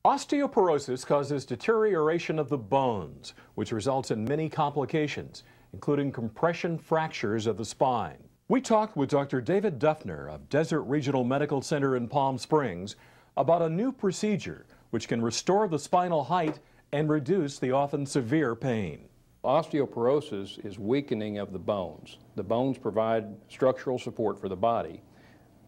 Osteoporosis causes deterioration of the bones, which results in many complications, including compression fractures of the spine. We talked with Dr. David Duffner of Desert Regional Medical Center in Palm Springs about a new procedure which can restore the spinal height and reduce the often severe pain. Osteoporosis is weakening of the bones. The bones provide structural support for the body.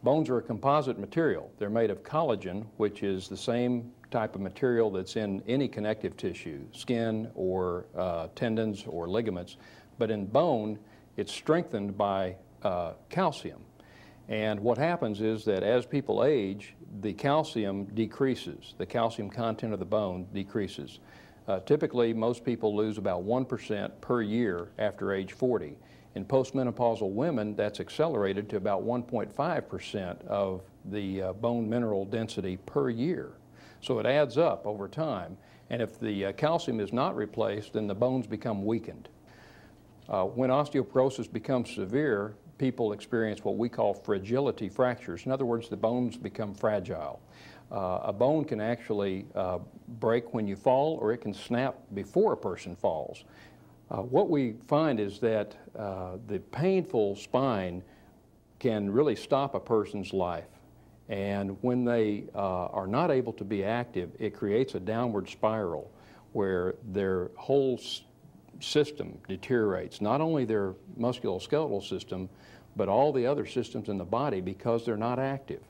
Bones are a composite material. They're made of collagen, which is the same type of material that's in any connective tissue, skin or tendons or ligaments. But in bone, it's strengthened by calcium. And what happens is that as people age, the calcium decreases. The calcium content of the bone decreases. Typically, most people lose about 1% per year after age 40. In postmenopausal women, that's accelerated to about 1.5% of the bone mineral density per year. So it adds up over time. And if the calcium is not replaced, then the bones become weakened. When osteoporosis becomes severe, people experience what we call fragility fractures. In other words, the bones become fragile. A bone can actually break when you fall, or it can snap before a person falls. What we find is that the painful spine can really stop a person's life. And when they are not able to be active, it creates a downward spiral where their whole system deteriorates, not only their musculoskeletal system, but all the other systems in the body because they're not active.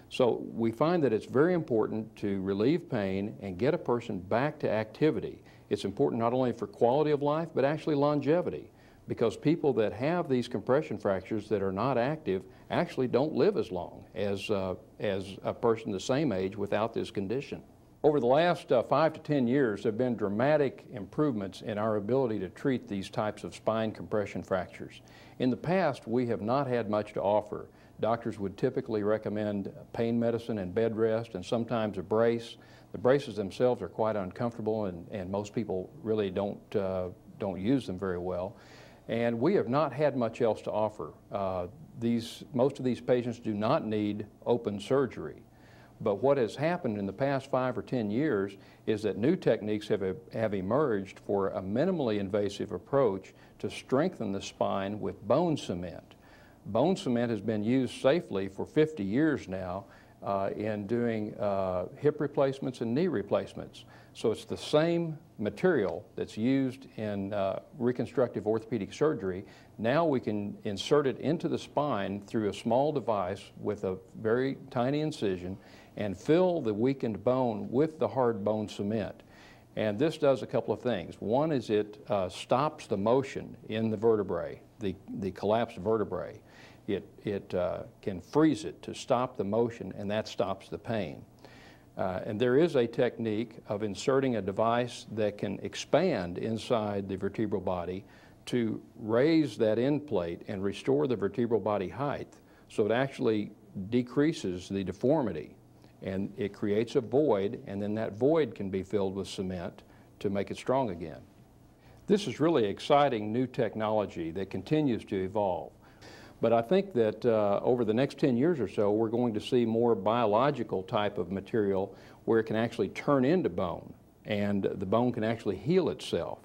So we find that it's very important to relieve pain and get a person back to activity. It's important not only for quality of life, but actually longevity, because people that have these compression fractures that are not active actually don't live as long as a person the same age without this condition. Over the last 5 to 10 years, there have been dramatic improvements in our ability to treat these types of spine compression fractures. In the past, we have not had much to offer. Doctors would typically recommend pain medicine and bed rest and sometimes a brace. The braces themselves are quite uncomfortable, and most people really don't use them very well. And we have not had much else to offer. Most of these patients do not need open surgery. But what has happened in the past 5 or 10 years is that new techniques have emerged for a minimally invasive approach to strengthen the spine with bone cement. Bone cement has been used safely for 50 years now in doing hip replacements and knee replacements. So it's the same material that's used in reconstructive orthopedic surgery. Now we can insert it into the spine through a small device with a very tiny incision and fill the weakened bone with the hard bone cement. And this does a couple of things. One is it stops the motion in the vertebrae, the collapsed vertebrae. It can freeze it to stop the motion, and that stops the pain. And there is a technique of inserting a device that can expand inside the vertebral body to raise that end plate and restore the vertebral body height, so it actually decreases the deformity. And it creates a void, and then that void can be filled with cement to make it strong again. This is really exciting new technology that continues to evolve. But I think that over the next 10 years or so, we're going to see more biological type of material where it can actually turn into bone, and the bone can actually heal itself.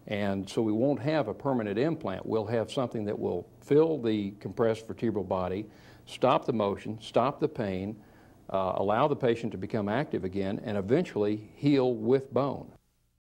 And so we won't have a permanent implant. We'll have something that will fill the compressed vertebral body, stop the motion, stop the pain, allow the patient to become active again, and eventually heal with bone.